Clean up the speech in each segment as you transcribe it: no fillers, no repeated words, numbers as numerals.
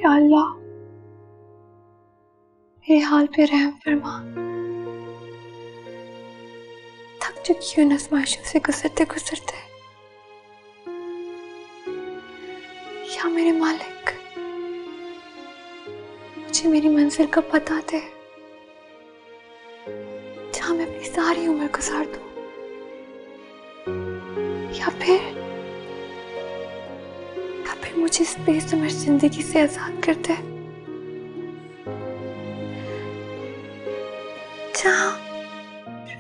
या अल्लाह मेरे हाल पे रहम फरमा। थक चुकी हूँ इन आजमाइशों से गुजरते गुजरते। या मेरे मालिक मुझे मेरी मंजिल का पता दे जहां मैं अपनी सारी उम्र गुजार दूं, या फिर मुझे इस बेसुमार जिंदगी से आजाद कर दे जहां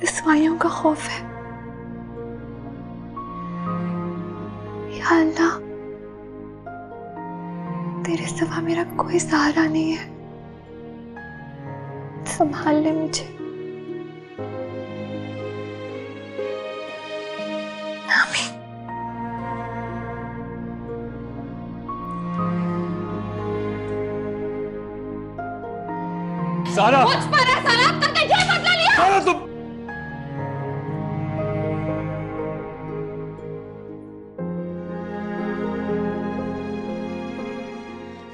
रुसवाइयों का खौफ है। या अल्लाह तेरे सिवा मेरा कोई सहारा नहीं है, संभाल ले मुझे। आमीन। सारा मुझ पर है सारा, अब तक ये बदला लिया। सारा तुम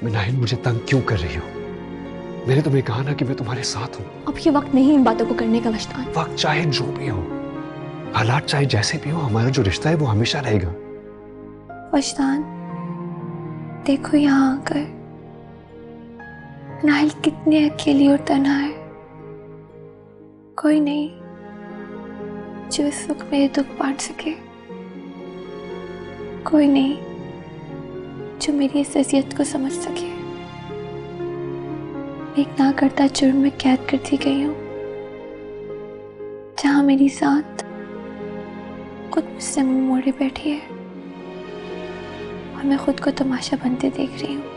मिनाहिल मुझे तंग क्यों कर रही हो? मैंने तुम्हें कहा ना कि मैं तुम्हारे साथ हूं। अब ये वक्त नहीं इन बातों को करने का वजदान। वक्त चाहे जो भी हो, हालात चाहे जैसे भी हो, हमारा जो रिश्ता है वो हमेशा रहेगा। वजदान देखो यहाँ आकर नाहिल कितनी अकेली और तन्हा है। कोई नहीं जो इस वक्त मेरे दुख बांट सके, कोई नहीं जो मेरी इस अज़ियत को समझ सके। एक ना करता जुर्म में कैद कर दी गई हूँ जहां मेरी जात खुद मुझसे मुंह मोड़े बैठी है और मैं खुद को तमाशा बनते देख रही हूँ।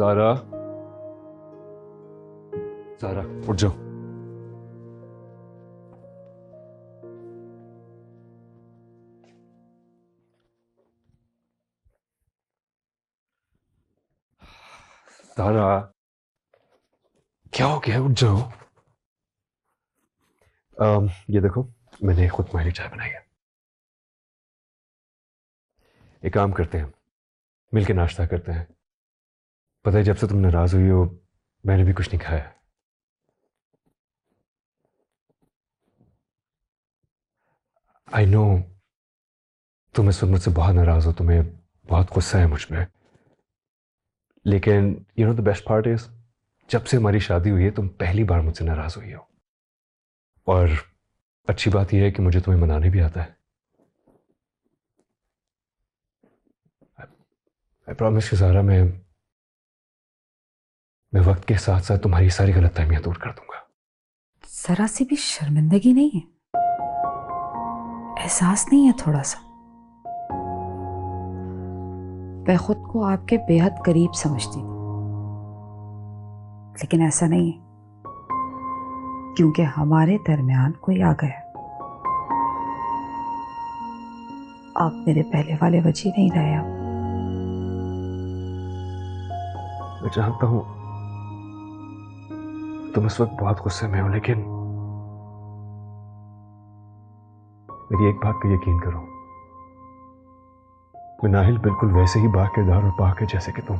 ज़ारा, ज़ारा उठ जाओ। ज़ारा क्या हो गया? उठ जाओ। ये देखो मैंने खुद तुम्हारे लिए चाय बनाई है। एक काम करते हैं, मिलके नाश्ता करते हैं। पता है जब से तुम नाराज हुई हो मैंने भी कुछ नहीं खाया। आई नो तुम इस वक्त मुझसे बहुत नाराज हो, तुम्हें बहुत गुस्सा है मुझ पे, लेकिन you know the best part is जब से हमारी शादी हुई है तुम पहली बार मुझसे नाराज हुई हो। और अच्छी बात यह है कि मुझे तुम्हें मनाने भी आता है। आई प्रॉमिस ज़ारा मैं वक्त के साथ साथ तुम्हारी सारी गलतफहमियां दूर कर दूंगा। जरा सी भी शर्मिंदगी नहीं है, एहसास नहीं है थोड़ा सा? मैं खुद को आपके बेहद करीब समझती थी, लेकिन ऐसा नहीं है क्योंकि हमारे दरमियान कोई आ गया। आप मेरे पहले वाले वजी नहीं रहे। अब मैं जानता हूं तुम इस वक्त बहुत गुस्से में हो, लेकिन मेरी एक बात का यकीन करो, मिनाहिल बिल्कुल वैसे ही बाकिरदार और पाक है जैसे कि तुम।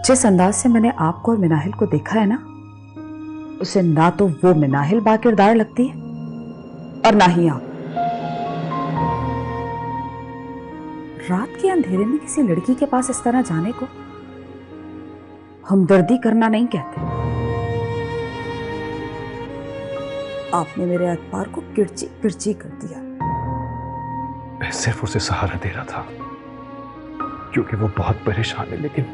जिस अंदाज से मैंने आपको और मिनाहिल को देखा है ना, उसे ना तो वो मिनाहिल बाकिरदार लगती है और ना ही आप। रात के अंधेरे में किसी लड़की के पास इस तरह जाने को हमदर्दी करना नहीं कहते। आपने मेरे अखबार को किरची किरची कर दिया। मैं सिर्फ उसे सहारा दे रहा था क्योंकि वो बहुत परेशान है, लेकिन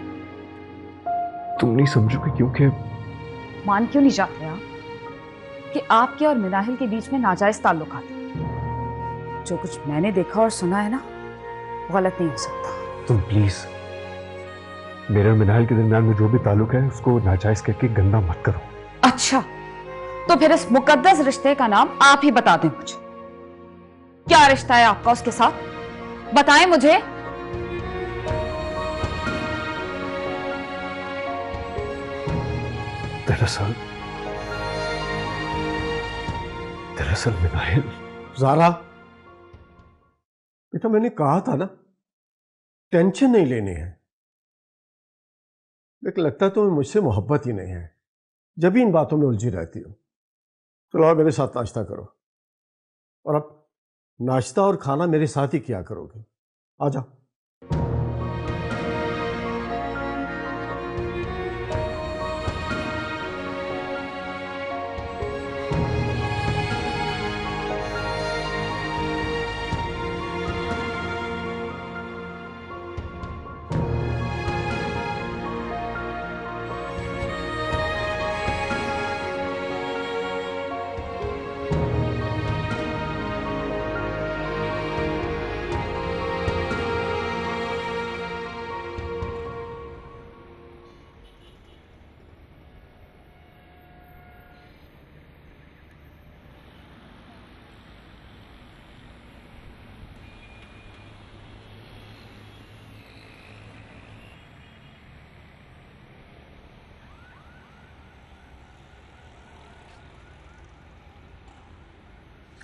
तुम नहीं समझोगे क्योंकि मान क्यों नहीं जाते आप कि आपके और मिनाहिल के बीच में नाजायज ताल्लुकात हैं? जो कुछ मैंने देखा और सुना है ना, गलत नहीं हो सकता। तुम प्लीज मेरे और मिनाहिल के दरमियान में जो भी ताल्लुक है उसको नाजायज करके गंदा मत करो। अच्छा, तो फिर इस मुकद्दस रिश्ते का नाम आप ही बता दें मुझे। क्या रिश्ता है आपका उसके साथ? बताएं मुझे। दरअसल दरअसल मिनाहिल। ज़ारा बेटा, मैंने कहा था ना टेंशन नहीं लेनी है, लेकिन लगता है तुम्हें मुझसे मोहब्बत ही नहीं है, जब भी इन बातों में उलझी रहती हो। चलो आओ मेरे साथ नाश्ता करो, और अब नाश्ता और खाना मेरे साथ ही किया करोगे। आ जाओ।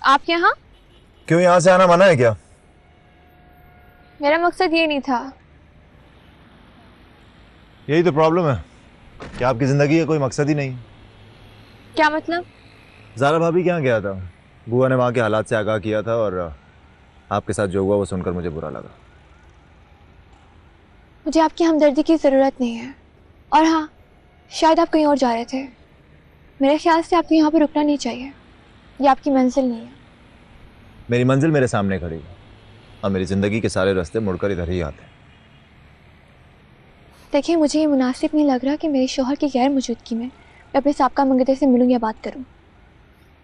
आप यहाँ? क्यों यहाँ से आना मना है क्या? मेरा मकसद ये नहीं था। यही तो प्रॉब्लम है कि आपकी जिंदगी का कोई मकसद ही नहीं। क्या मतलब? ज़ारा भाभी के यहाँ गया था, बुआ ने वहाँ के हालात से आगाह किया था, और आपके साथ जो हुआ वो सुनकर मुझे बुरा लगा। मुझे आपकी हमदर्दी की ज़रूरत नहीं है। और हाँ, शायद आप कहीं और जा रहे थे। मेरे ख्याल से आपको यहाँ पर रुकना नहीं चाहिए, ये आपकी मंजिल नहीं है। मेरी मंजिल मेरे सामने खड़ी है, और मेरी ज़िंदगी के सारे रास्ते मुड़कर इधर ही आते हैं। देखिए, मुझे ये मुनासिब नहीं लग रहा कि मेरे शौहर की गैर मौजूदगी में मैं अपने साबका मंगते से मिलूँ या बात करूँ।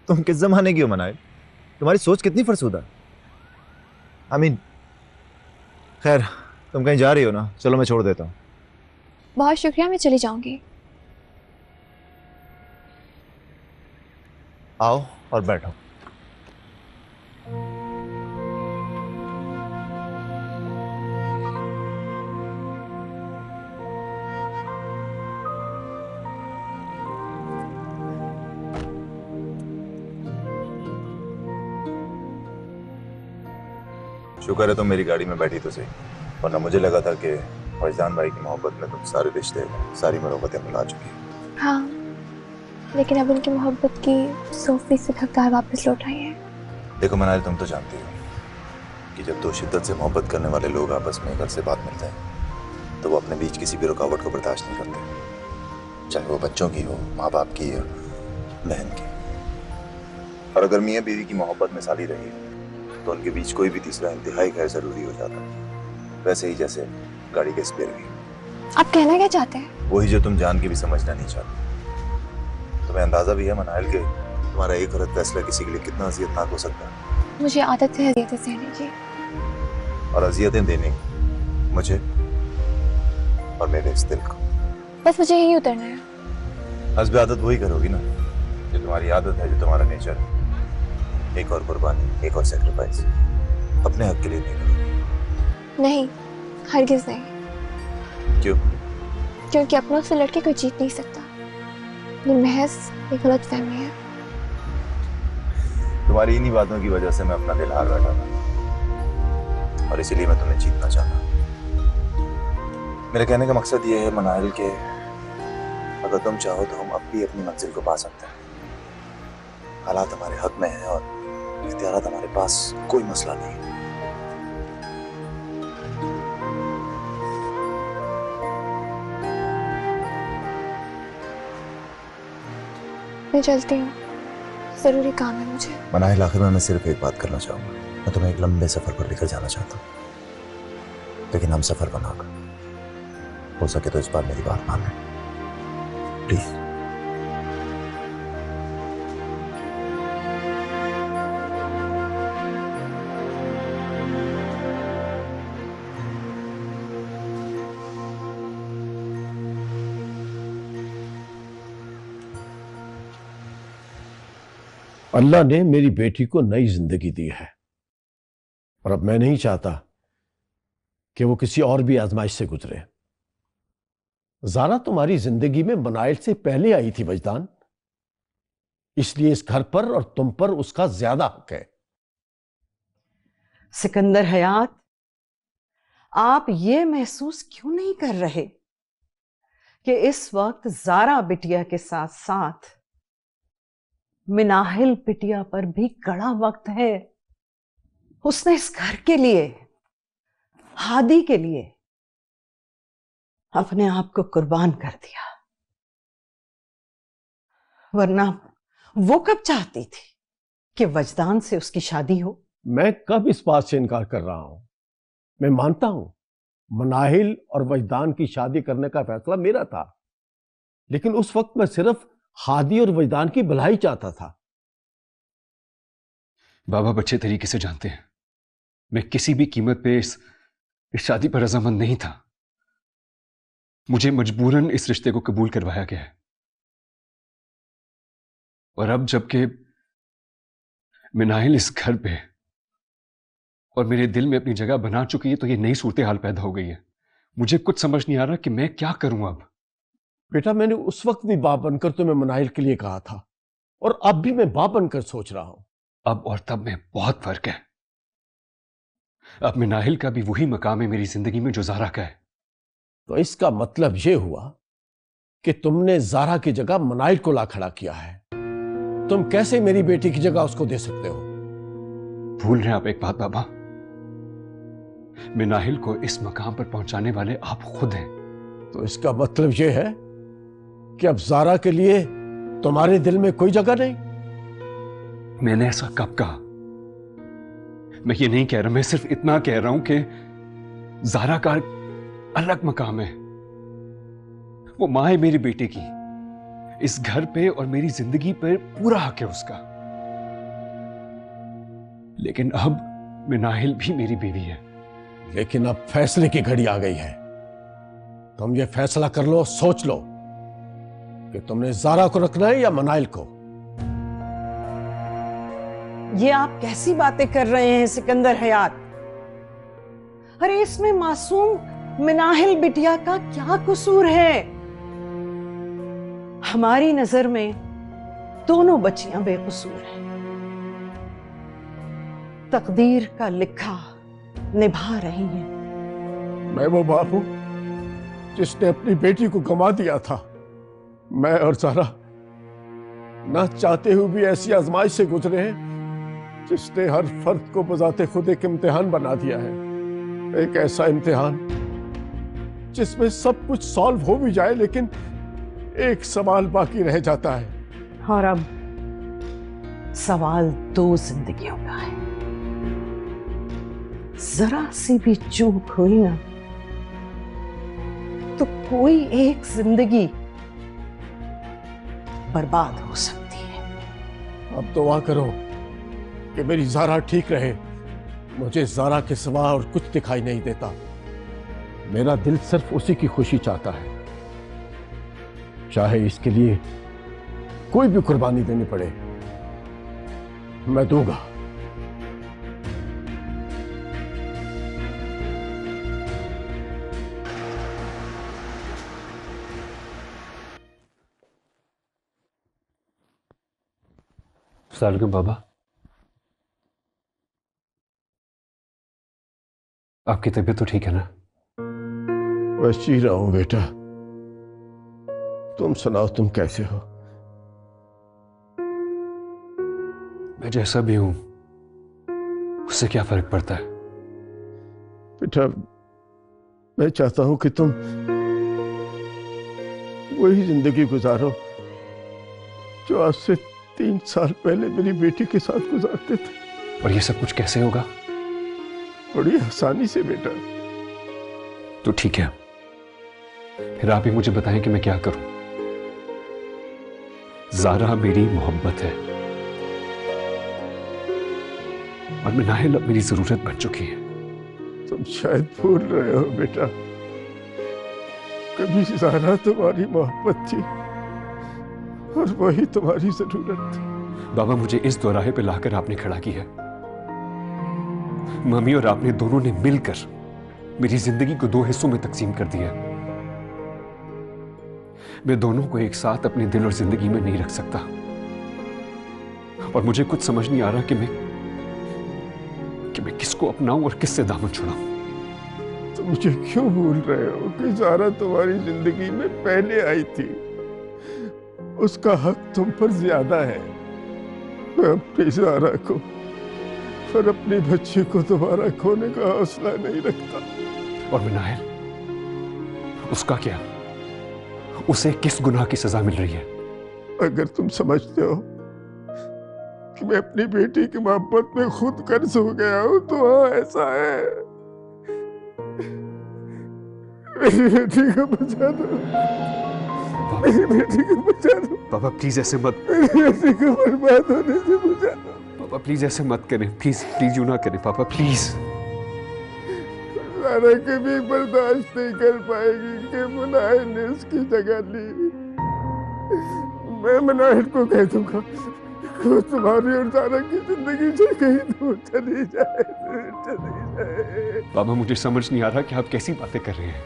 तुम किस ज़माने की हो मनाए? तुम्हारी सोच कितनी फरसूदा। आमीन, खैर तुम कहीं जा रही हो ना, चलो मैं छोड़ देता हूँ। बहुत शुक्रिया, मैं चली जाऊँगी। आओ और बैठो। शुक्र है तुम मेरी गाड़ी में बैठी तो सही, वरना मुझे लगा था कि फैजान भाई की मोहब्बत में तुम सारे रिश्ते, सारी मोहब्बतें मिला चुकी हो। हाँ, लेकिन अब उनकी मोहब्बत की 100% हकदार वापस लौट आई है। देखो मनाइल, तुम तो जानती हो कि जब दो शिद्दत से मोहब्बत करने वाले लोग आपस में घर से बात मिलते हैं तो वो अपने बीच किसी भी रुकावट को बर्दाश्त नहीं करते, चाहे वो बच्चों की हो, माँ बाप की या बहन की। और अगर मियाँ बीवी की मोहब्बत मिसाली रही है तो उनके बीच कोई भी तीसरा इंतहाई गैर जरूरी हो जाता है, वैसे ही जैसे गाड़ी के स्पेयर व्हील। आप कहना क्या चाहते हैं? वही जो तुम जान के भी समझना नहीं चाहते। तुम्हें अंदाजा भी है मनाइल के तुम्हारा एक गलत फैसला किसी के लिए कितना अजियतनाक हो सकता है। मुझे आदत है अजियतें सहने की, और अजियतें देने की मुझे और मेरे इस दिल को। बस मुझे यही उतरना है। हस्ब आदत वही करोगी ना जो तुम्हारी आदत है, जो तुम्हारा नेचर है। एक और कुर्बानी, एक और सैक्रिफाइस अपने हक के लिए नहीं करोगी। नहीं, हरगिज नहीं। क्यों? क्योंकि अपनों से लड़के कोई जीत नहीं सकता। ये महज एक गलतफहमी है। तुम्हारी इन्हीं बातों की वजह से मैं अपना दिल हार बैठा था, और इसीलिए मैं तुम्हें जीतना चाहता। मेरे कहने का मकसद ये है मनाइल के अगर तुम चाहो तो हम अब भी अपनी मंजिल को पा सकते हैं। हालात हमारे हक में हैं और इख्तियारात हमारे पास, कोई मसला नहीं है। मैं चलती हूँ, जरूरी काम है मुझे। मनाइल, आखिर में मैं सिर्फ एक बात करना चाहूंगा। मैं तुम्हें एक लंबे सफर पर लेकर जाना चाहता हूँ, लेकिन हम सफर बनाकर। हो सके तो इस बार मेरी बात मान लें प्लीज। अल्लाह ने मेरी बेटी को नई जिंदगी दी है, और अब मैं नहीं चाहता कि वो किसी और भी आजमाइश से गुजरे। जारा तुम्हारी जिंदगी में मनाइल से पहले आई थी वजदान, इसलिए इस घर पर और तुम पर उसका ज्यादा हक है। सिकंदर हयात, आप ये महसूस क्यों नहीं कर रहे कि इस वक्त जारा बिटिया के साथ साथ मिनाहिल बिटिया पर भी कड़ा वक्त है। उसने इस घर के लिए, हादी के लिए अपने आप को कुर्बान कर दिया, वरना वो कब चाहती थी कि वजदान से उसकी शादी हो। मैं कब इस बात से इनकार कर रहा हूं? मैं मानता हूं मनाहिल और वजदान की शादी करने का फैसला मेरा था, लेकिन उस वक्त मैं सिर्फ हादी और वजदान की भलाई चाहता था। बाबा अच्छे तरीके से जानते हैं मैं किसी भी कीमत पे इस शादी पर रजामंद नहीं था। मुझे मजबूरन इस रिश्ते को कबूल करवाया गया है, और अब जबकि मिनाहिल इस घर पे और मेरे दिल में अपनी जगह बना चुकी है, तो ये नई सूरत हाल पैदा हो गई है। मुझे कुछ समझ नहीं आ रहा कि मैं क्या करूं अब। बेटा, मैंने उस वक्त भी बाप बनकर तुम्हें मनाहिल के लिए कहा था, और अब भी मैं बाप बनकर सोच रहा हूं। अब और तब में बहुत फर्क है। अब मिनाहिल का भी वही मकाम है मेरी जिंदगी में जो जारा का है। तो इसका मतलब यह हुआ कि तुमने जारा की जगह मनाहिल को ला खड़ा किया है। तुम कैसे मेरी बेटी की जगह उसको दे सकते हो? भूल रहे हैं आप एक बात बाबा, मिनाहिल को इस मकाम पर पहुंचाने वाले आप खुद हैं। तो इसका मतलब यह है कि अब जारा के लिए तुम्हारे दिल में कोई जगह नहीं? मैंने ऐसा कब कहा? मैं ये नहीं कह रहा, मैं सिर्फ इतना कह रहा हूं कि जारा का अलग मकाम है। वो मां है मेरी बेटे की, इस घर पे और मेरी जिंदगी पर पूरा हक है उसका। लेकिन अब मिनाहिल भी मेरी बीवी है। लेकिन अब फैसले की घड़ी आ गई है। तुम ये फैसला कर लो, सोच लो कि तुमने जारा को रखना है या मनाइल को। ये आप कैसी बातें कर रहे हैं सिकंदर हयात? अरे इसमें मासूम मिनाहिल बिटिया का क्या कसूर है? हमारी नजर में दोनों बच्चियां बेकसूर हैं। तकदीर का लिखा निभा रही हैं। मैं वो बाप हूं जिसने अपनी बेटी को गंवा दिया था। मैं और जारा ना चाहते हुए भी ऐसी आजमाइश से गुजरे हैं जिसने हर फर्द को बजाते खुद एक इम्तिहान बना दिया है। एक ऐसा इम्तिहान जिसमें सब कुछ सॉल्व हो भी जाए, लेकिन एक सवाल बाकी रह जाता है। और अब सवाल दो जिंदगियों का है। जरा सी भी चूक हुई ना तो कोई एक जिंदगी बर्बाद हो सकती है। अब दुआ करो कि मेरी जारा ठीक रहे। मुझे जारा के सिवा और कुछ दिखाई नहीं देता। मेरा दिल सिर्फ उसी की खुशी चाहता है, चाहे इसके लिए कोई भी कुर्बानी देनी पड़े, मैं दूंगा। सलाम बाबा, आपकी तबीयत तो ठीक है ना? बस जी रहा हूं बेटा। तुम सुनाओ, तुम कैसे हो? मैं जैसा भी हूं उससे क्या फर्क पड़ता है? बेटा, मैं चाहता हूं कि तुम वही जिंदगी गुजारो जो आज से 3 साल पहले मेरी बेटी के साथ गुजारते थे। और ये सब कुछ कैसे होगा? बड़ी आसानी से बेटा। तो ठीक है, फिर आप ही मुझे बताएं कि मैं क्या करूं। जारा मेरी मोहब्बत है और मिनाहिल अब मेरी जरूरत बन चुकी है। तुम शायद भूल रहे हो बेटा, कभी जारा तुम्हारी मोहब्बत थी और वही तुम्हारी जरूरत थी। बाबा, मुझे इस दोराहे पे लाकर आपने खड़ा किया। मम्मी और आपने दोनों ने मिलकर मेरी जिंदगी को 2 हिस्सों में तकसीम कर दिया। मैं दोनों को एक साथ अपने दिल और जिंदगी में नहीं रख सकता, और मुझे कुछ समझ नहीं आ रहा कि मैं किसको अपनाऊं और किससे दामन छुड़ाऊं। तो मुझे क्यों भूल रहे हो कि ज़ारा तुम्हारी जिंदगी में पहले आई थी? उसका हक तुम पर ज्यादा है। मैं अपनी ज़ारा को और अपनी बच्ची को दोबारा खोने का हौसला नहीं रखता। और मिनाहिल, उसका क्या? उसे किस गुनाह की सजा मिल रही है? अगर तुम समझते हो कि मैं अपनी बेटी की मोहब्बत में खुद कर्ज हो गया हूं, तो हाँ, ऐसा है। मेरी बेटी को बचा दो, मेरी बेटी को बचा दो। पापा प्लीज ऐसे मत। मेरी बेटी को बर्बाद होने से बचा दो। पापा प्लीज ऐसे मत करें, प्लीज प्लीज यूं ना करें पापा, प्लीज। ज़ारा कभी बर्दाश्त नहीं कर पाएगी कि मुनाहिल ने उसकी जगह ली। मैं मुनाहिल को कह दूंगा कि वो तुम्हारी और ज़ारा की जिंदगी से कहीं दूर चली जाए, चली जाए। पापा मुझे समझ नहीं आ रहा कि आप कैसी बातें कर रहे हैं।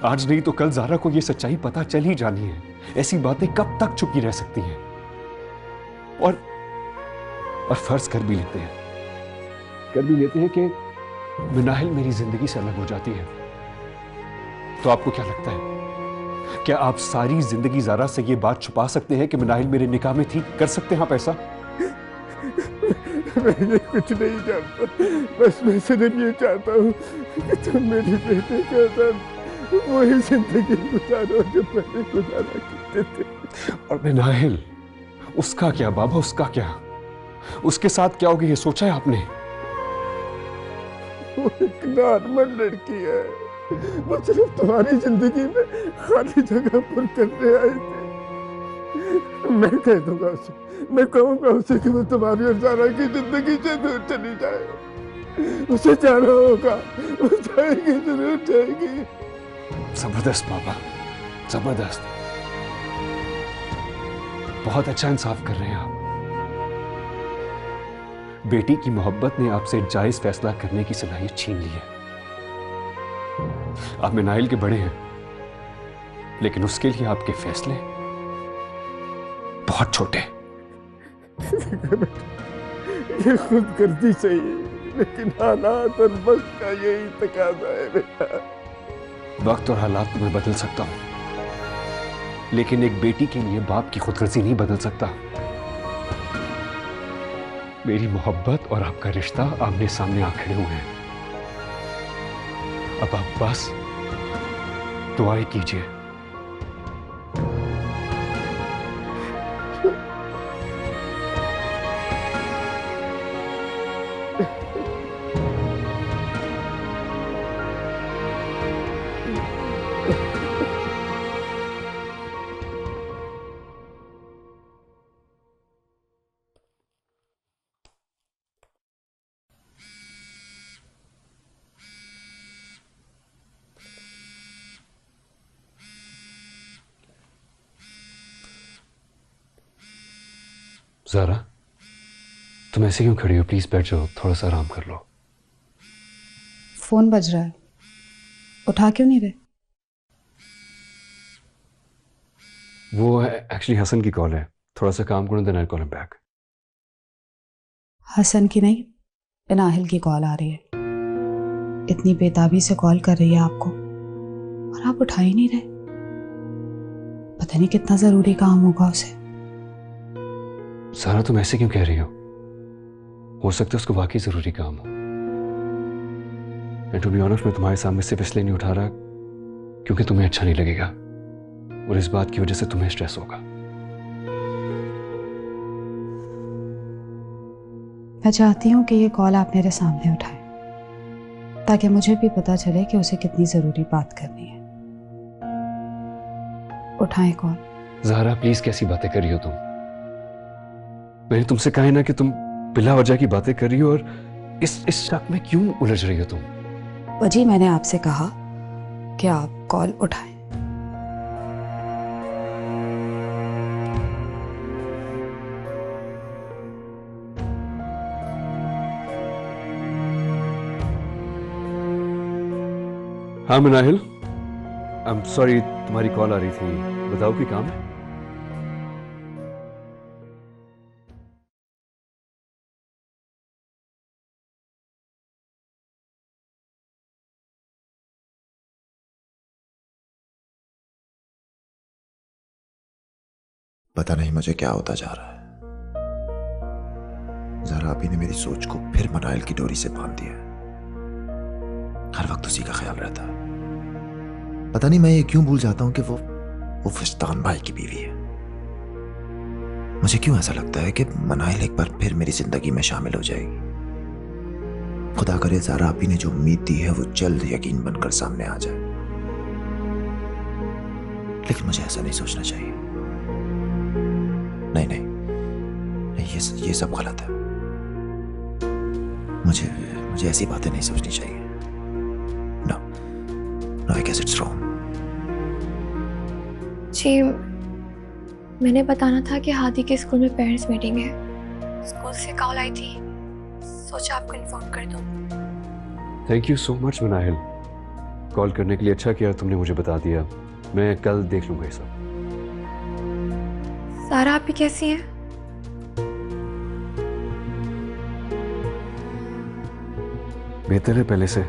आज नहीं तो कल ज़ारा को ये सच्चाई पता चल ही जानी है। ऐसी बातें कब तक छुपी रह सकती हैं? और फर्ज कर भी लेते हैं कि मिनाहिल मेरी जिंदगी से अलग हो जाती है, तो आपको क्या लगता है, क्या आप सारी जिंदगी ज़ारा से ये बात छुपा सकते हैं कि मिनाहिल मेरे निकाह में थी? कर सकते हैं आप ऐसा? मैं ये कुछ नहीं जानता, बस मैं सिर्फ ये चाहता हूँ कि तुम मेरी बेटे के साथ वही जिंदगी गुजारो जो पहले गुजारा करते थे। और मिनाहिल, उसका क्या बाबा, उसका क्या? उसके साथ क्या होगा ये सोचा है आपने? वो एक नॉर्मल लड़की है, वो सिर्फ तुम्हारी जिंदगी में खाली जगह पर करने आई थी। मैं कह दूंगा उसे, मैं कहूंगा उसे कि वो तुम्हारी और ज़ारा की जिंदगी से दूर चली जाए। उसे जाना होगा, वो जाएगी, जरूर जाएगी। जबरदस्त बाबा, जबरदस्त। बहुत अच्छा इंसाफ कर रहे हैं आप। बेटी की मोहब्बत ने आपसे जायज फैसला करने की सलाहियत छीन ली है। आप मिनाहिल के बड़े हैं, लेकिन उसके लिए आपके फैसले बहुत छोटे। ये खुद गर्दी चाहिए, लेकिन हालात और वक्त का यही तकाजा है बेटा। वक्त और हालात तो मैं बदल सकता हूं, लेकिन एक बेटी के लिए बाप की खुदगर्जी नहीं बदल सकता। मेरी मोहब्बत और आपका रिश्ता आमने सामने आ खड़े हुए हैं। अब आप बस दुआएं कीजिए। ज़ारा, तुम ऐसे क्यों खड़ी हो? प्लीज बैठ जाओ, थोड़ा सा आराम कर लो। फोन बज रहा है, उठा क्यों नहीं रहे? वो एक्चुअली हसन की कॉल है, थोड़ा सा काम करो, then I call him back. Hasan की नहीं, इनाहिल की कॉल आ रही है। इतनी बेताबी से कॉल कर रही है आपको और आप उठा ही नहीं रहे। पता नहीं कितना जरूरी काम होगा उसे। ज़ारा, तुम ऐसे क्यों कह रही हो सकता है उसको वाकई जरूरी काम हो। टू बी ऑनेस्ट, मैं तुम्हारे सामने सिर्फ इसलिए नहीं उठा रहा क्योंकि तुम्हें अच्छा नहीं लगेगा, और इस बात की वजह से तुम्हें स्ट्रेस होगा। मैं चाहती हूँ कि ये कॉल आप मेरे सामने उठाएं, ताकि मुझे भी पता चले कि उसे कितनी जरूरी बात करनी है। उठाएं कॉल। ज़ारा प्लीज, कैसी बातें कर रही हो तुम? मैंने तुमसे कहा है ना कि तुम बिला वजह की बातें कर रही हो, और इस शक में क्यों उलझ रही हो तुम? वजी, मैंने आपसे कहा कि आप कॉल उठाएं। हाँ मिनाहिल, आई एम सॉरी, तुम्हारी कॉल आ रही थी, बताओ कि काम है? पता नहीं मुझे क्या होता जा रहा है। जरा अभी ने मेरी सोच को फिर मनाइल की डोरी से बांध दिया है। हर वक्त उसी का ख्याल रहता है। पता नहीं मैं ये क्यों भूल जाता हूं कि वो फस्तान भाई की बीवी है। मुझे क्यों ऐसा लगता है कि मनाइल एक बार फिर मेरी जिंदगी में शामिल हो जाएगी। खुदा करे ज़ारा आपी ने जो उम्मीद दी है वो जल्द यकीन बनकर सामने आ जाए। लेकिन मुझे ऐसा नहीं सोचना चाहिए। नहीं नहीं, नहीं, ये सब गलत है। मुझे ऐसी बातें नहीं सोचनी चाहिए। No no, I guess it's wrong. जी, मैंने बताना था कि हादी के स्कूल में पेरेंट्स मीटिंग है। स्कूल से कॉल आई थी, सोचा आपको इन्फॉर्म कर दूं। Thank you so much Manahil, call करने के लिए। अच्छा किया तुमने मुझे बता दिया। मैं कल देख लूंगा ये सब। सारा आप ही कैसी हैं? बेहतर है पहले से।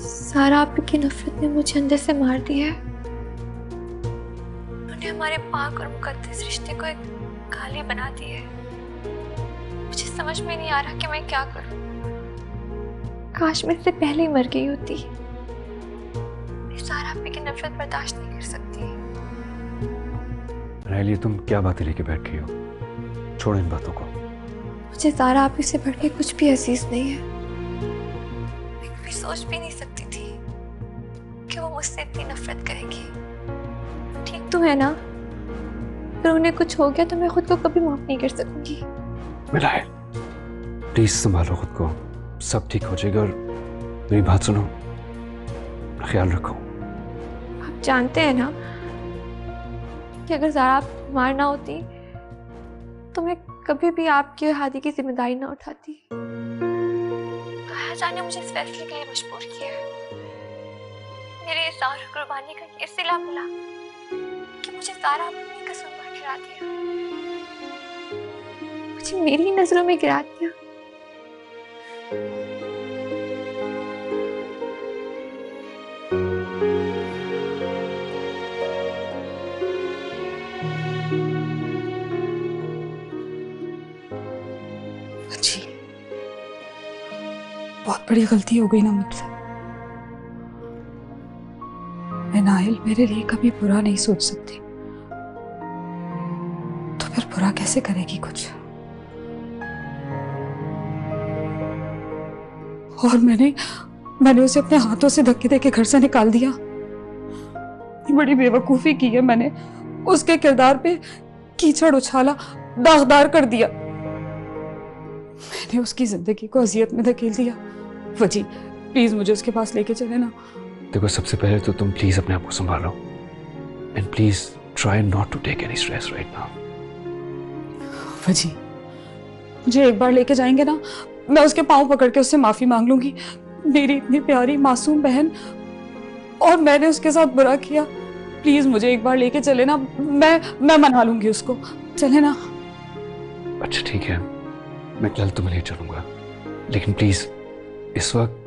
सारा आप की नफरत ने मुझे अंदर से मार दिया है। उन्होंने हमारे पाक और मुकद्दस रिश्ते को एक गाली बना दी है। मुझे समझ में नहीं आ रहा कि मैं क्या करूं। काश मैं इससे पहले ही मर गई होती। मैं सारा आप की नफरत बर्दाश्त नहीं कर सकती। रायली, तुम क्या बातें लेके बैठ गई हो? छोड़ो इन बातों को। मुझे सारा आप से बढ़ के कुछ भी अजीज नहीं है। मैं कभी सोच भी नहीं सकती थी कि वो मुझसे इतनी नफरत करेगी। ठीक तो है ना? फिर उन्हें कुछ हो गया तो मैं खुद को कभी माफ नहीं कर सकूंगी। मिलाए, प्लीज संभालो खुद को, सब ठीक हो जाएगा। और मेरी बात सुनो, ख्याल रखो। आप जानते हैं ना कि अगर ज़ारा आप बीमार ना होती तो मैं कभी भी आपकी और हादी की जिम्मेदारी ना उठाती। तो ने मुझे इस फैसले के लिए मजबूर किया है। मेरे इस और कुर्बानी का ये सिला मिला कि मुझे ज़ारा अपनी कसूरवार ठहरा दिया, मुझे मेरी नजरों में गिरा दिया। बहुत बड़ी गलती हो गई ना मुझसे। मैं नाहिल मेरे लिए कभी बुरा नहीं सोच सकती, तो फिर बुरा कैसे करेगी कुछ। और मैंने उसे अपने हाथों से धक्के देके घर से निकाल दिया। बड़ी बेवकूफी की है मैंने। उसके किरदार पे कीचड़ उछाला, दागदार कर दिया। मैंने उसकी जिंदगी को अजियत में धकेल दिया। वजी, प्लीज मुझे उसके पास लेके चले ना। देखो, सबसे पहले तो तुम प्लीज अपने आप को संभालो and please try not to take any stress right now. वजी, मुझे एक बार लेके जाएंगे ना, मैं उसके पांव पकड़ के उससे माफी मांग लूंगी। मेरी इतनी प्यारी मासूम बहन, और मैंने उसके साथ बुरा किया। प्लीज मुझे एक बार लेके चले ना, मैं मना लूंगी उसको। चले ना। अच्छा ठीक है, मैं कल तुम्हें ले चलूंगा, लेकिन प्लीज इस वक्त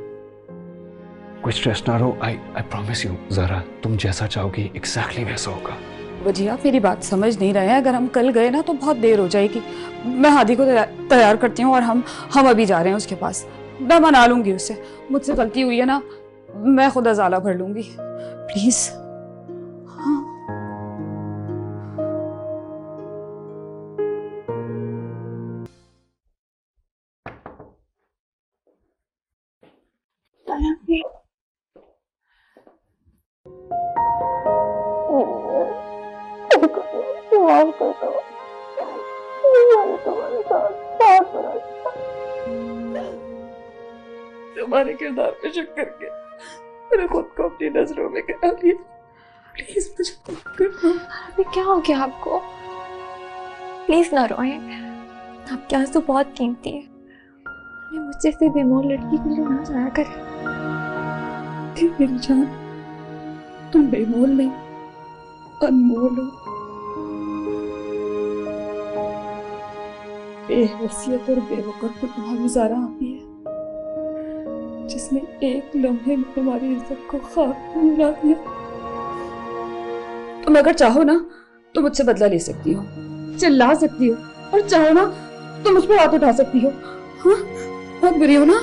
कोई स्ट्रेस ना रहो। आई प्रॉमिस यू ज़ारा, तुम जैसा चाहोगी एग्जैक्टली वैसा होगा। वजी, आप मेरी बात समझ नहीं रहे हैं। अगर हम कल गए ना तो बहुत देर हो जाएगी। मैं हादी को तैयार करती हूँ और हम अभी जा रहे हैं उसके पास। मैं मना लूंगी उससे। मुझसे गलती हुई है ना, मैं खुद अजाला भर लूंगी। प्लीज। हाँ। तुम्हारे किरदार पे शक करके मैंने खुद को अपनी नजरों में गिरा लिया। प्लीज मुझे माफ कर दो। अभी क्या हो गया आपको? प्लीज ना रोएं, आपके आंसू बहुत कीमती है। मुझे से बेमौल लड़की के लिए ना जाया करें। मेरी जान, तुम बेमोल नहीं, अनमोल हो। बेहैसियत और बेवकूफ तो तुम्हारी गुजारा आती है, जिसने एक लम्हे में तुम्हारी इज्जत को खाक में मिला दिया। तुम अगर चाहो ना तो मुझसे बदला ले सकती हो, चिल्ला सकती हो, और चाहो ना तो मुझ पर हाथ उठा सकती हो। हाँ, बहुत बुरी हो ना,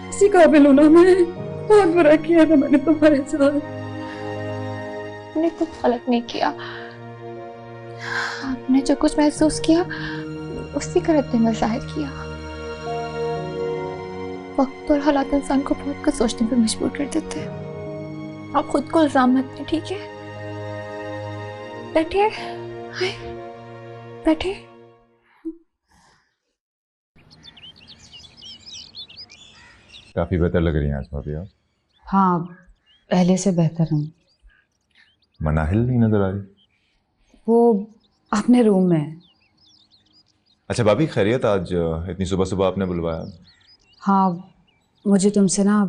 इसी काबिल हो ना मैं। बहुत बुरा किया था मैंने तुम्हारे साथ। मैंने कुछ गलत नहीं किया। आपने जो कुछ महसूस किया उसी का रद्द-ए-अमल जाहिर किया। वक्त और हालात इंसान को बहुत कुछ सोचने पर मजबूर कर देते हैं। आप खुद को इल्जाम मत दें, ठीक है? बैठिए, हाय, बैठिए। काफी बेहतर लग रही हैं आज भाभी आप। हाँ, पहले से बेहतर हूँ। मनाहिल नहीं नजर आ रही। वो अपने रूम में है। अच्छा भाभी, खैरियत? आज इतनी सुबह सुबह आपने बुलवाया? हाँ, मुझे तुमसे ना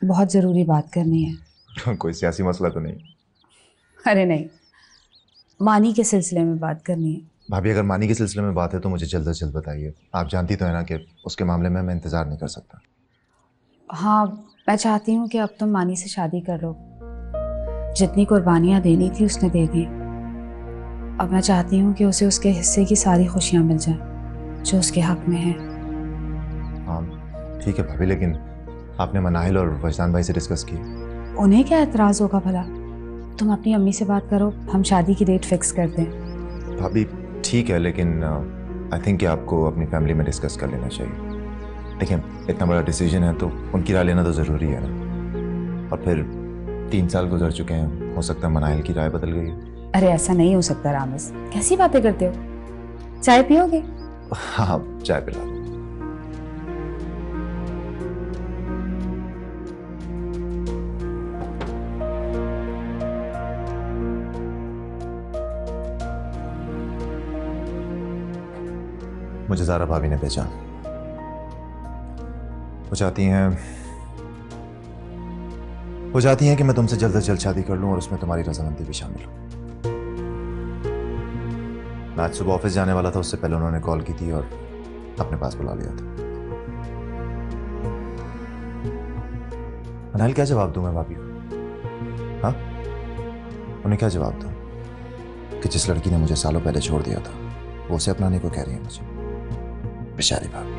बहुत ज़रूरी बात करनी है। कोई सियासी मसला तो नहीं? अरे नहीं, मानी के सिलसिले में बात करनी है। भाभी, अगर मानी के सिलसिले में बात है तो मुझे जल्द से जल्द बताइए। आप जानती तो है ना कि उसके मामले में मैं इंतज़ार नहीं कर सकता। हाँ, मैं चाहती हूँ कि अब तुम मानी से शादी कर लो। जितनी कुर्बानियाँ देनी थी उसने दे दी। अब मैं चाहती हूँ कि उसे उसके हिस्से की सारी खुशियाँ मिल जाएं जो उसके हक में है। हाँ ठीक है भाभी, लेकिन आपने मनाहिल और वजदान भाई से डिस्कस किया? उन्हें क्या एतराज़ होगा भला? तुम अपनी अम्मी से बात करो, हम शादी की डेट फिक्स कर दें। भाभी ठीक है, लेकिन आई थिंक कि आपको अपनी फैमिली में डिस्कस कर लेना चाहिए। देखिए, इतना बड़ा डिसीजन है तो उनकी राय लेना तो ज़रूरी है ना। और फिर 3 साल गुजर चुके हैं, हो सकता है मनाहिल की राय बदल गई है। अरे ऐसा नहीं हो सकता रामिस, कैसी बातें करते हो? चाय पियोगे? हाँ, चाय पिला दो। मुझे ज़ारा भाभी ने पहचाना। वो चाहती हैं कि मैं तुमसे जल्द से जल्द शादी कर लूं और उसमें तुम्हारी रजामंदी भी शामिल हो। मैं आज सुबह ऑफिस जाने वाला था, उससे पहले उन्होंने कॉल की थी और अपने पास बुला लिया था। मनाहिल, क्या जवाब दूं मैं भाभी को? हाँ, उन्हें क्या जवाब दूं कि जिस लड़की ने मुझे सालों पहले छोड़ दिया था वो उसे अपनाने को कह रही है मुझे? बेचारी भाभी,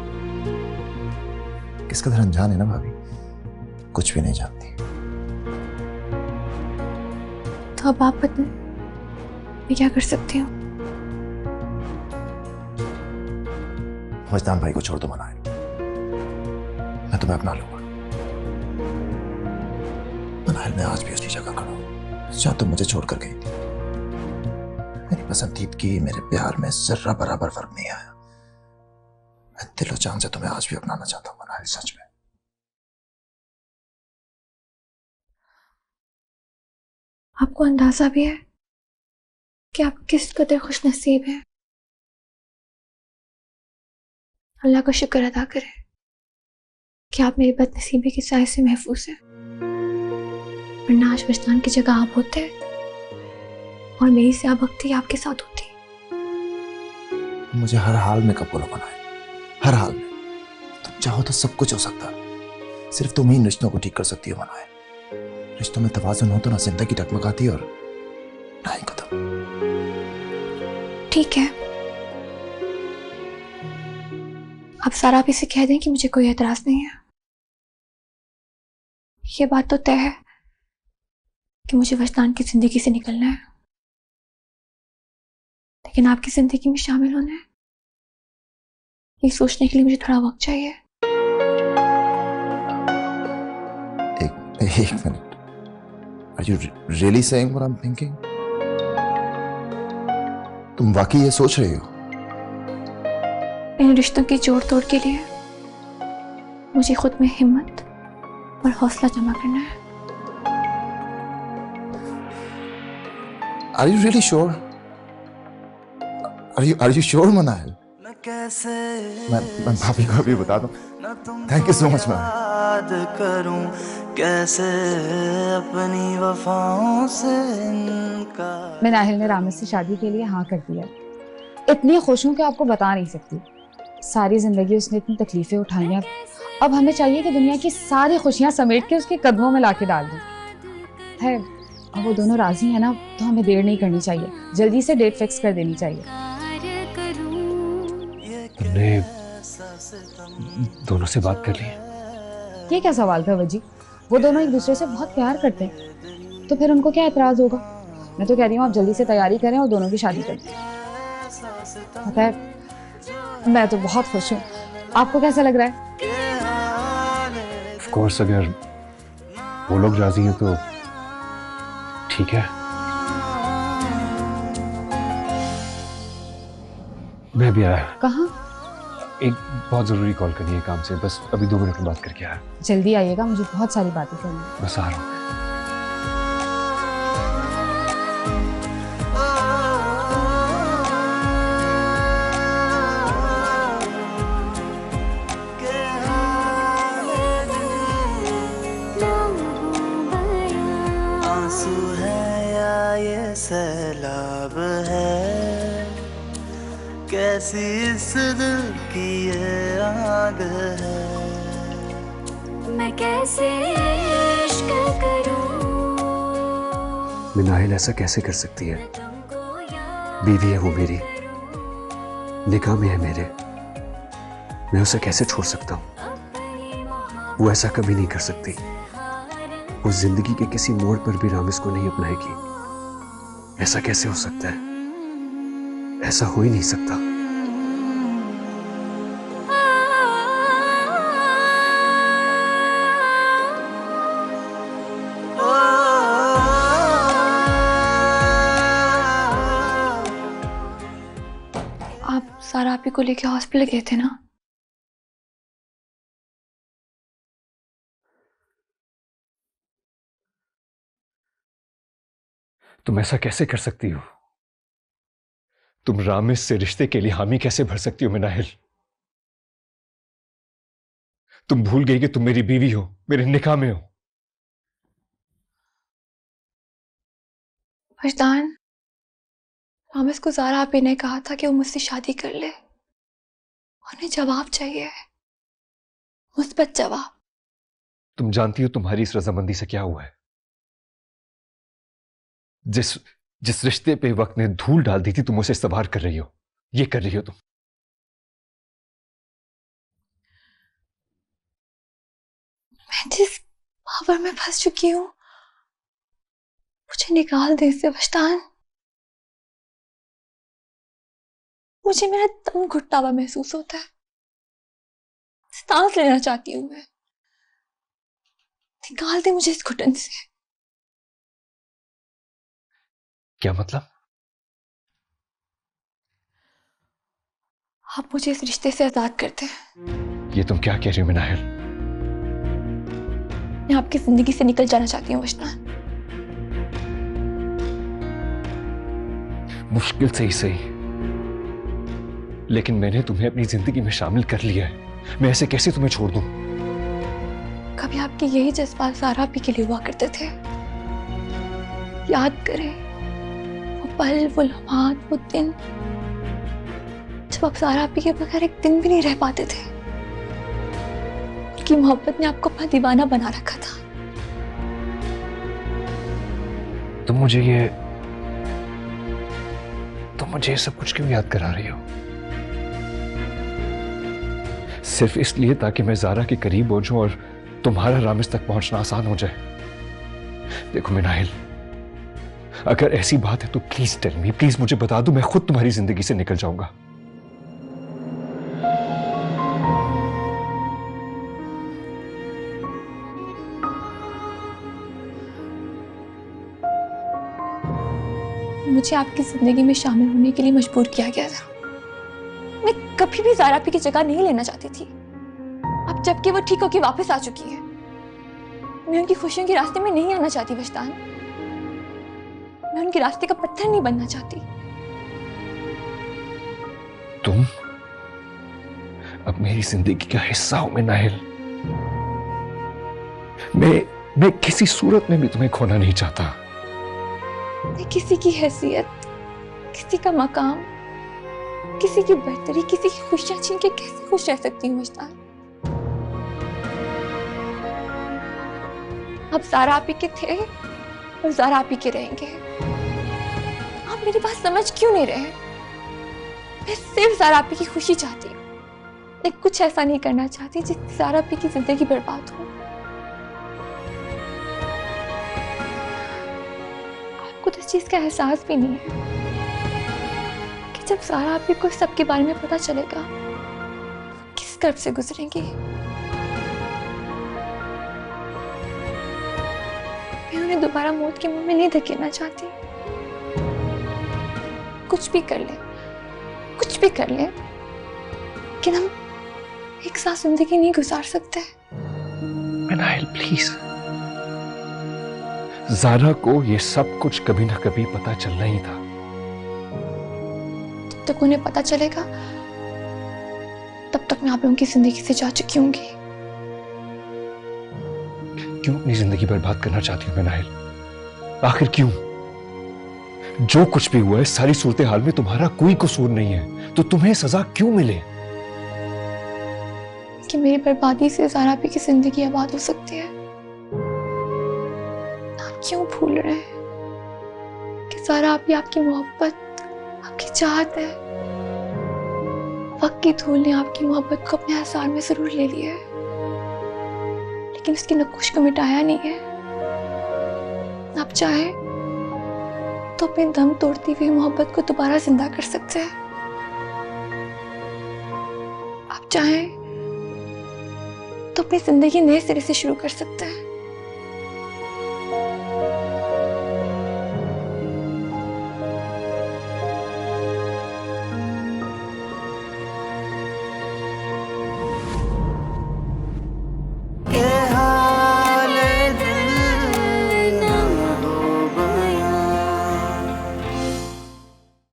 किस कदर अनजान है ना भाभी, कुछ भी नहीं जानती। तो अब आप बताएं, मैं क्या कर सकती हूँ? वजदान भाई को छोड़ दो मनाहिल, मैं तुम्हें अपना लूंगा। मनाहिल, मैं आज भी उसी जगह खड़ा हूं जहां तुम मुझे छोड़कर गई थी। मेरी पसंदीदगी, मेरे प्यार में जर्रा बराबर फर्क नहीं आया। मैं दिलो जान से तुम्हें आज भी अपनाना चाहता हूं मनाहिल, सच में। आपको अंदाजा भी है कि आप किस कदर खुशनसीब हैं? अल्लाह का शुक्र अदा करें कि आप मेरी बदनसीबी की साए से महफूज हैं। वरना आज वजदान की जगह आप होते और मेरी स्याबख्ती आपके साथ होती। मुझे हर हाल में कबूल बनाए, हर हाल में। तुम चाहो तो सब कुछ हो सकता है, सिर्फ तुम ही इन रिश्तों को ठीक कर सकती हो मनाए। रिश्तों में तवाज़ुन हो तो ना जिंदगी टकमकाती और ना ही खत्म। ठीक है, आप सारा भी से कह दें कि मुझे कोई एतराज नहीं है। ये बात तो तय है कि मुझे वजदान की जिंदगी से निकलना है, लेकिन आपकी जिंदगी में शामिल होना है, ये सोचने के लिए मुझे थोड़ा वक्त चाहिए। एक minute, Are you really saying what I'm thinking? तुम वाकई ये सोच रही हो? इन रिश्तों की जोड़ तोड़ के लिए मुझे खुद में हिम्मत और हौसला जमा करना है। Are you really sure? Are you sure Manahil? मैं भाभी को अभी बता दूं। Thank you so much man. याद करूं, कैसे अपनी वफाओं से इनकार। मैं नाहिल ने रामिस से शादी के लिए हाँ कर दिया। इतनी खुश हूँ कि आपको बता नहीं सकती। सारी जिंदगी उसने इतनी तकलीफें उठाई हैं, अब हमें चाहिए कि दुनिया की सारी खुशियाँ समेट के उसके कदमों में लाके डाल दूं। है अब वो दोनों राजी है ना, तो हमें देर नहीं करनी चाहिए, जल्दी से डेट फिक्स कर देनी चाहिए। तुमने दोनों से बात कर ली? ये क्या सवाल था वजी? वो दोनों एक दूसरे से बहुत प्यार करते हैं, तो फिर उनको क्या एतराज होगा? मैं तो कह रही हूँ आप जल्दी से तैयारी करें और दोनों की शादी कर दें। पता है मैं तो बहुत खुश हूँ, आपको कैसा लग रहा है? ऑफ कोर्स अगर वो लोग राजी हैं तो ठीक है। मैं भी आया। कहाँ? एक बहुत जरूरी कॉल करनी है काम से, बस अभी 2 मिनट में बात करके आया। जल्दी आइएगा, मुझे बहुत सारी बातें करनी है। बस आ रहा हूँ। आंसू है या ये सैलाब है, कैसी इस दिल की ये आग है, मैं कैसे इश्क करूं। नाहिल ऐसा कैसे कर सकती है? बीवी है वो मेरी, निकाह में है मेरे, मैं उसे कैसे छोड़ सकता हूँ? वो ऐसा कभी नहीं कर सकती। वो जिंदगी के किसी मोड़ पर भी रामिस को नहीं अपनाएगी। ऐसा कैसे हो सकता है? ऐसा हो ही नहीं सकता। आप सारा आपी को लेके हॉस्पिटल गए थे ना? तुम ऐसा कैसे कर सकती हो? तुम रामिस से रिश्ते के लिए हामी कैसे भर सकती हो नाहिल? तुम भूल गई कि तुम मेरी बीवी हो, मेरे निकाह में हो। वजदान, रामिस को ज़ारा आपी ने कहा था कि वो मुझसे शादी कर ले। उन्हें जवाब चाहिए, मुस्बत जवाब। तुम जानती हो तुम्हारी इस रजामंदी से क्या हुआ है? जिस रिश्ते पे वक्त ने धूल डाल दी थी, तुम उसे इस्तेमाल कर रही हो। ये कर रही हो तुम। मैं जिस पावर में फंस चुकी हूं, मुझे निकाल दे इससे वजदान। मुझे मेरा दम घुटता हुआ महसूस होता है, सांस लेना चाहती हूं मैं। निकाल दे मुझे इस घुटन से। क्या मतलब? आप मुझे इस रिश्ते से आजाद करते हैं। ये तुम क्या कह रही हो नाहिल? मैं आपकी जिंदगी से निकल जाना चाहती हूँ वजदान। मुश्किल से ही सही, लेकिन मैंने तुम्हें अपनी जिंदगी में शामिल कर लिया है। मैं ऐसे कैसे तुम्हें छोड़ दूं? कभी आपके यही जज्बात ज़ारा आपी के लिए हुआ करते थे। याद करें वो पल, वो लम्हात, वो दिन जब आप ज़ारा आपी के बगैर एक दिन भी नहीं रह पाते थे। उनकी मोहब्बत ने आपको अपना दीवाना बना रखा था। तुम मुझे ये सब कुछ क्यों याद करा रही हो? सिर्फ इसलिए ताकि मैं ज़ारा के करीब हो जाऊं और तुम्हारा रामिस तक पहुंचना आसान हो जाए। देखो नाहिल, अगर ऐसी बात है तो प्लीज टेल मी, प्लीज मुझे बता दो, मैं खुद तुम्हारी जिंदगी से निकल जाऊंगा। मुझे आपकी जिंदगी में शामिल होने के लिए मजबूर किया गया था। मैं कभी भी ज़ारा आपी की जगह नहीं लेना चाहती थी। अब जबकि वो ठीक होकर वापस आ चुकी है, मैं उनकी खुशियों के रास्ते में नहीं आना चाहती वजदान। मैं उनके रास्ते का पत्थर नहीं बनना चाहती। तुम अब मेरी जिंदगी का हिस्सा हो नाहिल। मैं किसी सूरत में भी तुम्हें खोना नहीं चाहता। मैं किसी की हैसियत, किसी का मकाम, किसी की बर्तरी, किसी की खुशियां छीन के कैसे खुश रह सकती हूँ मुश्ताक? अब ज़ारा आप ही के थे और ज़ारा आप ही के रहेंगे। आप मेरी बात समझ क्यों नहीं रहे? मैं सिर्फ ज़ारा आप ही की खुशी चाहती हूँ। मैं कुछ ऐसा नहीं करना चाहती जिससे ज़ारा आप ही की जिंदगी बर्बाद हो। आपको तो इस चीज का एहसास भी नहीं है कि जब ज़ारा आप ही को सबके बारे में पता चलेगा किस कर्ब से गुजरेंगी। मैं उन्हें दोबारा मौत के मुंह में नहीं धकेलना चाहती। कुछ भी कर ले, कुछ भी कर ले, लेकिन हम एक साथ जिंदगी नहीं गुजार सकते। मिनाइल प्लीज, ज़ारा को ये सब कुछ कभी ना कभी पता चलना ही था। जब तक उन्हें पता चलेगा तब तक मैं आप लोगों की जिंदगी से जा चुकी होंगी। क्यों अपनी जिंदगी बर्बाद करना चाहती हूँ मिनाइल? आखिर क्यों? जो कुछ भी हुआ है सारी सूरत हाल में तुम्हारा कोई कसूर नहीं है, तो तुम्हें सजा क्यों मिले? कि मेरी बर्बादी से ज़ारा भी की जिंदगी आबाद हो सकती है। आप क्यों भूल रहे हैं कि ज़ारा भी आपकी मोहब्बत, आपकी चाहत है। वक्त की धूल ने आपकी मोहब्बत को अपने आसार में जरूर ले लिया है, लेकिन उसकी नक्श को मिटाया नहीं है। आप चाहे तो अपने दम तोड़ती हुई मोहब्बत को दोबारा जिंदा कर सकते हैं। आप चाहे तो अपनी जिंदगी नए सिरे से शुरू कर सकते हैं।